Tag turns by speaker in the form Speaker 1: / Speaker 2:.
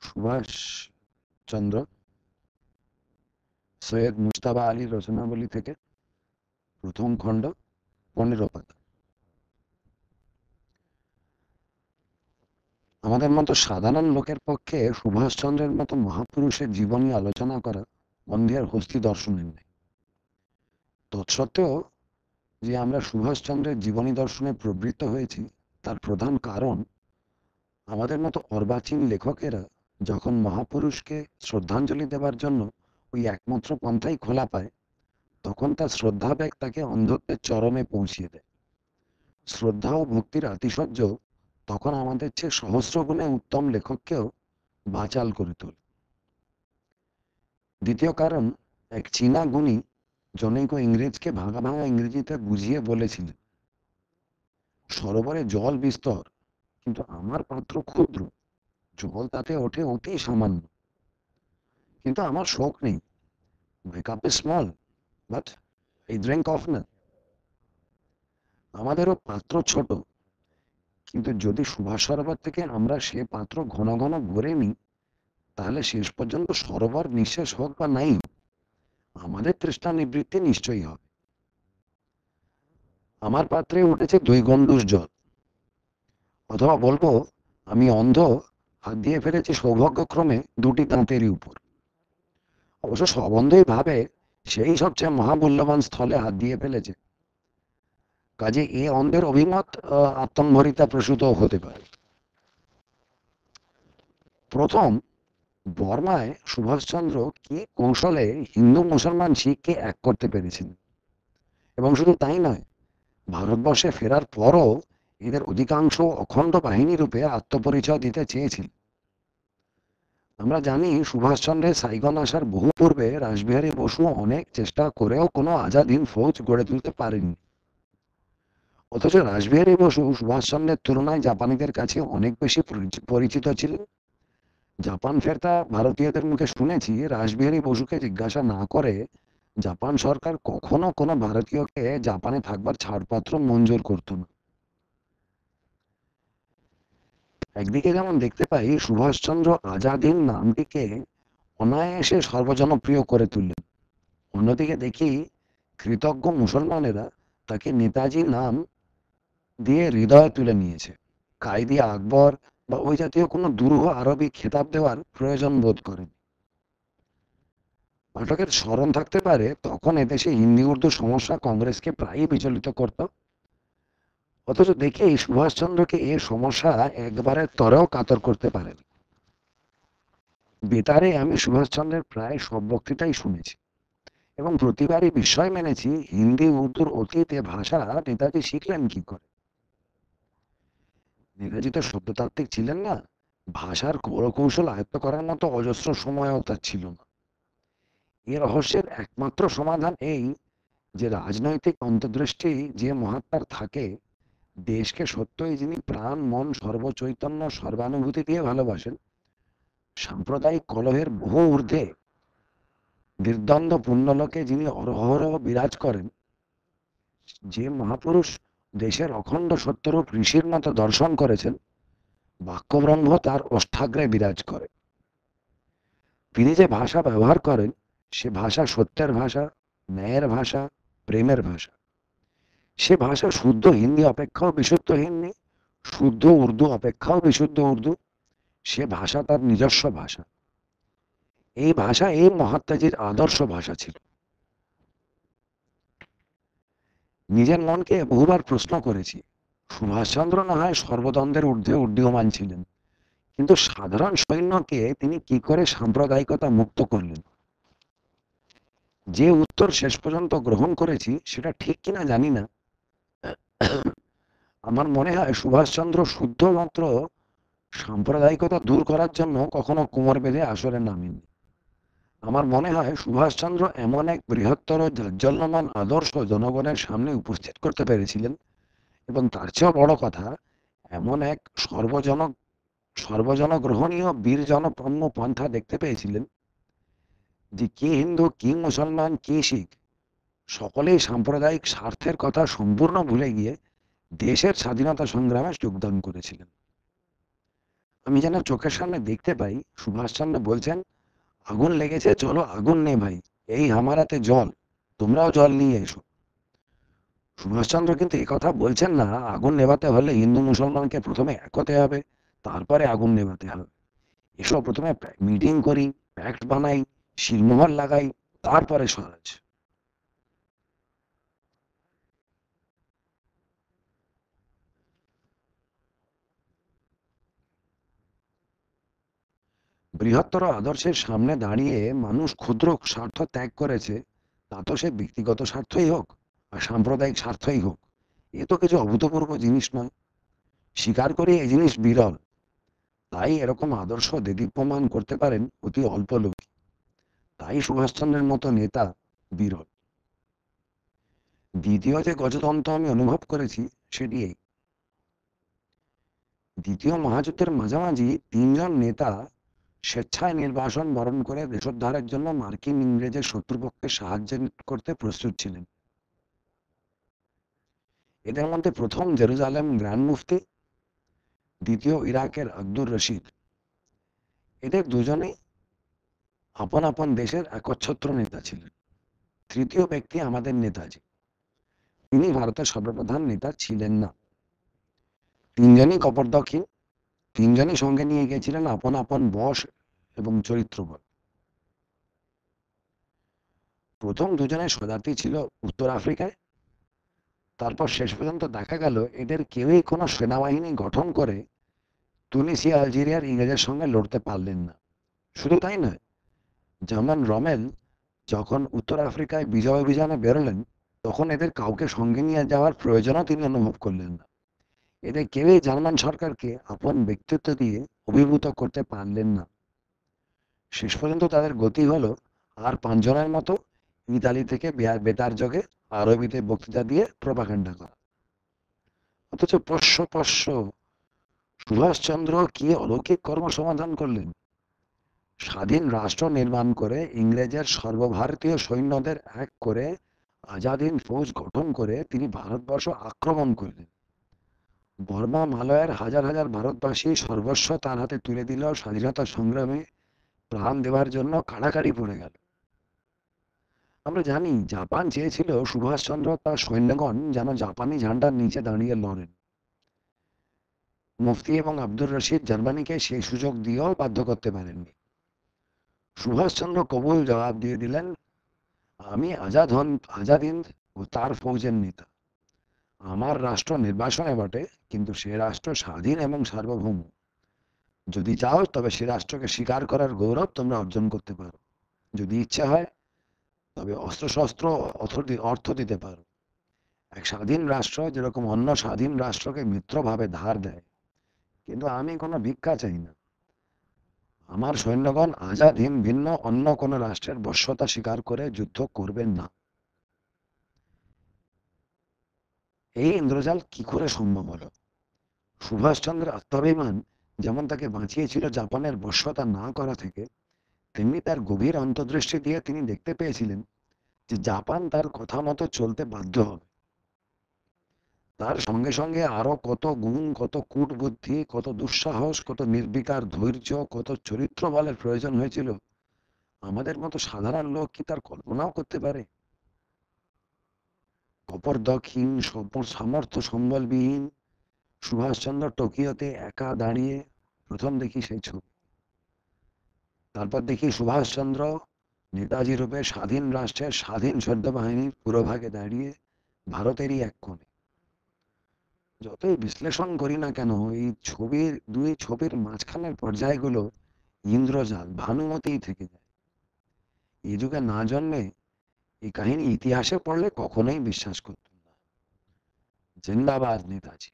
Speaker 1: সুভাষ চন্দ্র সৈয়দ মুজতবা আলীর রচনাবলী থেকে প্রথম খণ্ড 15 পাতা। আমাদের মতো সাধারণ লোকের পক্ষে সুভাষচন্দ্রের মতো মহাপুরুষের জীবনী আলোচনা করা বন্ধের হস্তি দর্শনের নেই। তৎসত্ত্বেও যে আমরা সুভাষচন্দ্রের জীবনী দর্শনে প্রবৃত্ত হয়েছি তার প্রধান কারণ আমাদের মতো অর্বাচীন লেখকেরা যখন মহাপুরুষকে শ্রদ্ধাঞ্জলি দেবার জন্য ওই একমাত্র পন্থাই খোলা পায়, তখন তার শ্রদ্ধাবেগ তাকে অন্ধত্বের চরমে পৌঁছিয়ে দেয়। শ্রদ্ধা ও ভক্তির আতিশয্য তখন আমাদের চেয়ে সহস্র গুণে উত্তম লেখককেও বাচাল করে তোলে। দ্বিতীয় কারণ, এক চীনা গুণী জনৈক ইংরেজকে ভাঙা ভাঙা ইংরেজিতে বুঝিয়ে বলেছিলেন, সরোবরে জল বিস্তর, কিন্তু আমার পাত্র ক্ষুদ্র, জল তাতে ওঠে অতি সামান্য, কিন্তু আমার শোক নেই। My cup is small, but I drink often. আমাদেরও পাত্র ছোট, কিন্তু যদি সুভাষ সরোবর থেকে আমরা সে পাত্র ঘন ঘন ভরে নিই, তাহলে শেষ পর্যন্ত সরোবর নিঃশেষ হোক বা নাই, আমাদের তৃষ্ণা নিবৃত্তি নিশ্চয়ই হবে। আমার পাত্রে উঠেছে 2 গন্ডুষ জল, অথবা বলবো আমি অন্ধ, হাত দিয়ে ফেলেছি সৌভাগ্যক্রমে 2টি দাঁতেরই উপর। অবশ্য সব অন্ধই ভাবে সেই সবচেয়ে মহামূল্যবান স্থলে হাত দিয়ে ফেলেছে, কাজে এ অন্ধের অভিমত আত্মম্ভরিতা প্রসূত হতে পারে। প্রথম, বর্মায় সুভাষচন্দ্র কি কৌশলে হিন্দু মুসলমান শিখকে এক করতে পেরেছেন, এবং শুধু তাই নয়, ভারতবর্ষে ফেরার পরও এদের অধিকাংশ অখণ্ড বাহিনী রূপে আত্মপরিচয় দিতে চেয়েছিল। আমরা জানি সুভাষচন্দ্রের সাইগন আসার বহু পূর্বে রাসবিহারী বসু অনেক চেষ্টা করেও কোনো আজাদ হিন্দ ফৌজ গড়ে তুলতে পারেননি। অথচ রাসবিহারী বসু সুভাষচন্দ্রের তুলনায় জাপানিদের কাছে অনেক বেশি পরিচিত ছিলেন। জাপান ফেরতা ভারতীয়দের মুখে শুনেছি রাসবিহারী বসুকে জিজ্ঞাসা না করে জাপান সরকার কখনো কোনো ভারতীয়কে জাপানে থাকবার ছাড়পত্র মঞ্জুর করত না। একদিকে যেমন দেখতে পাই সুভাষচন্দ্র আজাদ হিন্দ নামটিকে অনায়াসে সর্বজনপ্রিয় করে তুললেন, অন্যদিকে দেখি কৃতজ্ঞ মুসলমানেরা তাকে নেতাজি নাম দিয়ে হৃদয়ে তুলে নিয়েছে। কায়দি আকবর বা ওই জাতীয় কোনো দুরূহ আরবি খেতাব দেওয়ার প্রয়োজন বোধ করেন। পাঠকের স্মরণ থাকতে পারে তখন এদেশে হিন্দি উর্দু সমস্যা কংগ্রেসকে প্রায়ই বিচলিত করত, অথচ দেখে সুভাষচন্দ্রকে এ সমস্যা একবারের তরেও কাতর করতে পারেন। বেতারে আমি সুভাষচন্দ্রের প্রায় সব বক্তৃতাই শুনেছি এবং প্রতিবারই বিস্ময় মেনেছি হিন্দি উর্দুর অতীতে ভাষা নেতাজি শিখলেন কি করে। নেতাজি তো শব্দতাত্ত্বিক ছিলেন না, ভাষার কৌশল আয়ত্ত করার মতো অজস্র সময়ও তার ছিল না। এ রহস্যের একমাত্র সমাধান এই যে রাজনৈতিক অন্তর্দৃষ্টি যে মহাত্মার থাকে, দেশকে সত্যই যিনি প্রাণ মন সর্বচৈতন্য সর্বানুভূতি দিয়ে ভালোবাসেন, সাম্প্রদায়িক কলহের বহু ঊর্ধ্বে নির্দ্বন্দ্ব পুণ্যলোকে যিনি অহরহ বিরাজ করেন, যে মহাপুরুষ দেশের অখণ্ড সত্যরূপ ঋষির মতো দর্শন করেছেন, বাক্যব্রহ্ম তার ওষ্ঠাগ্রে বিরাজ করে। তিনি যে ভাষা ব্যবহার করেন সে ভাষা সত্যের ভাষা, ন্যায়ের ভাষা, প্রেমের ভাষা। সে ভাষা শুদ্ধ হিন্দি অপেক্ষাও বিশুদ্ধ হিন্দি, শুদ্ধ উর্দু অপেক্ষাও বিশুদ্ধ উর্দু। সে ভাষা তার নিজস্ব ভাষা। এই ভাষা এই মহাত্মাজির আদর্শ ভাষা ছিল। নিজের মনকে বহুবার প্রশ্ন করেছি, সুভাষচন্দ্র না হয় সর্বদ্বন্দ্বের ঊর্ধ্বে উড্ডীয়মান ছিলেন, কিন্তু সাধারণ সৈন্যকে তিনি কি করে সাম্প্রদায়িকতা মুক্ত করলেন? যে উত্তর শেষ পর্যন্ত গ্রহণ করেছি সেটা ঠিক কিনা জানি না, আমার মনে হয় সুভাষচন্দ্র শুদ্ধমাত্র সাম্প্রদায়িকতা দূর করার জন্য কখনো কোমর বেঁধে আসরে নামেননি। আমার মনে হয় সুভাষচন্দ্র এমন এক বৃহত্তর জাজ্বল্যমান আদর্শ জনগণের সামনে উপস্থিত করতে পেরেছিলেন, এবং তার চেয়েও বড় কথা, এমন এক সর্বজনগ্রহণীয় বীর জনপম্য পন্থা দেখতে পেয়েছিলেন যে কি হিন্দু, কি মুসলমান, কি শিখ, সকলেই সাম্প্রদায়িক স্বার্থের কথা সম্পূর্ণ ভুলে গিয়ে দেশের স্বাধীনতা সংগ্রামে যোগদান করেছিলেন। আমি যেন চোখের সামনে দেখতে পাই সুভাষচন্দ্র বলছেন, আগুন লেগেছে, চলো আগুন নেভাই, এই আমার হাতে জল, তোমরাও জল নিয়ে এসো। সুভাষচন্দ্র কিন্তু কথা বলছেন না আগুন নেভাতে হলে হিন্দু মুসলমানকে প্রথমে এক হতে হবে, তারপরে আগুন নেভাতে হবে। এসব প্রথমে মিটিং করি, প্যাক্ট বানাই, শিলমোহর লাগাই, তারপরে স্বরাজ। বৃহত্তর আদর্শের সামনে দাঁড়িয়ে মানুষ ক্ষুদ্র স্বার্থ ত্যাগ করেছে, তা তো সে ব্যক্তিগত স্বার্থই হোক আর সাম্প্রদায়িক স্বার্থই হোক, এ তো কিছু অভূতপূর্ব জিনিস নয়। স্বীকার করি এই জিনিস বিরল, তাই এরকম আদর্শ দেদীপ্যমান করতে পারেন অতি অল্প লোক, তাই সুভাষচন্দ্রের মতো নেতা বিরল। দ্বিতীয় যে গজতন্ত্র আমি অনুভব করেছি সেটি এই, দ্বিতীয় মহাযুদ্ধের মাঝামাঝি তিনজন নেতা স্বেচ্ছায় নির্বাসন বরণ করে দেশোদ্ধারের জন্য মার্কিন ইংরেজের শত্রুপক্ষকে সাহায্য করতে প্রস্তুত ছিলেন। এদের মধ্যে প্রথম জেরুজালেম গ্র্যান্ড মুফতি, দ্বিতীয় ইরাকের আব্দুর রশিদ। এদের দুজনেই আপন আপন দেশের একচ্ছত্র নেতা ছিলেন। তৃতীয় ব্যক্তি আমাদের নেতাজি, তিনি ভারতের সর্বপ্রধান নেতা ছিলেন না। তিনজনই কপর্দকহীন, তিনজনই সঙ্গে নিয়ে গিয়েছিলেন আপন আপন বশ এবং চরিত্রবল। প্রথম দুজনের শরণার্থী ছিল উত্তর আফ্রিকায়, তারপর শেষ পর্যন্ত দেখা গেল এদের কেউই কোনো সেনাবাহিনী গঠন করে তুনিসিয়া আলজেরিয়ার ইংরেজের সঙ্গে লড়তে পারলেন না। শুধু তাই নয়, জার্মান রমেল যখন উত্তর আফ্রিকায় বিজয় অভিযানে বেরোলেন, তখন এদের কাউকে সঙ্গে নিয়ে যাওয়ার প্রয়োজনও তিনি অনুভব করলেন না। এদের কেউই জার্মান সরকারকে আপন ব্যক্তিত্ব দিয়ে অভিভূত করতে পারলেন না। শেষ পর্যন্ত তাদের গতি হলো আর পাঁচজনের মতো ইতালি থেকে বেতার যোগে আরবিতে বক্তৃতা দিয়ে প্রোপাগান্ডা করা। অথচ পোষ্য পোষ্য সুভাষচন্দ্র কি অলৌকিক কর্ম সমাধান করলেন! স্বাধীন রাষ্ট্র নির্মাণ করে ইংরেজের সর্বভারতীয় সৈন্যদের এক করে আজাদ হিন্দ ফৌজ গঠন করে তিনি ভারতবর্ষ আক্রমণ করলেন। বর্মা মালয়ের হাজার হাজার ভারতবাসী সর্বস্ব তার হাতে তুলে দিল, স্বাধীনতা সংগ্রামে প্রাণ দেওয়ার জন্য কাড়াকাড়ি পড়ে গেল। আমরা জানি জাপান চেয়েছিল সুভাষচন্দ্র তার সৈন্যগণ যেন জাপানি ঝান্ডার নিচে দাঁড়িয়ে লড়েন। মুফতি এবং আব্দুর রশিদ জার্মানিকে সেই সুযোগ দিয়েও বাধ্য করতে পারেননি। সুভাষচন্দ্র কবুল জবাব দিয়ে দিলেন, আমি আজাদ হিন্দ ও তার ফৌজের নেতা। আমার রাষ্ট্র নির্বাসনে বটে, কিন্তু সে রাষ্ট্র স্বাধীন এবং সার্বভৌম। যদি চাও তবে সে রাষ্ট্রকে স্বীকার করার গৌরব তোমরা অর্জন করতে পারো। যদি ইচ্ছা হয় তবে অস্ত্রশস্ত্র অর্থ দিতে পারো। এক স্বাধীন রাষ্ট্র যেরকম অন্য স্বাধীন রাষ্ট্রকে মিত্রভাবে ধার দেয়, কিন্তু আমি কোনো ভিক্ষা চাই না। আমার সৈন্যগণ আজাদ হিন্দ ভিন্ন অন্য কোনো রাষ্ট্রের বশ্যতা স্বীকার করে যুদ্ধ করবেন না। এই ইন্দ্রজাল কি করে সম্ভব হলো? সুভাষচন্দ্রের আত্মাভিমান যেমন তাকে বাঁচিয়েছিল জাপানের বশ্যতা না করা থেকে, তেমনি তার গভীর অন্তর্দৃষ্টি দিয়ে তিনি দেখতে পেয়েছিলেন যে জাপান তার কথা মতো চলতে বাধ্য হবে। তার সঙ্গে সঙ্গে আরো কত গুণ, কত কূটবুদ্ধি, কত দুঃসাহস, কত নির্বিকার ধৈর্য, কত চরিত্র বলের প্রয়োজন হয়েছিল, আমাদের মতো সাধারণ লোক কি তার কল্পনাও করতে পারে? কপর্দকহীন, সামর্থ্য সম্বলবিহীন সুভাষচন্দ্র টোকিওতে একা দাঁড়িয়ে প্রথম দেখি সেই ছবি। তারপর দেখি সুভাষচন্দ্র নেতাজি রূপে স্বাধীন রাষ্ট্রের স্বাধীন সৈন্যবাহিনীর পুরোভাগে দাঁড়িয়ে ভারতেরই এক কোণে। যতই বিশ্লেষণ করি না কেন, এই দুই ছবির মাঝখানের পর্যায়গুলো ইন্দ্রজাল, ভানুমতিই থেকে যায়। এই যুগে না জন্মে এই কাহিনী ইতিহাসে পড়লে কখনোই বিশ্বাস করত না। জিন্দাবাদ নেতাজি।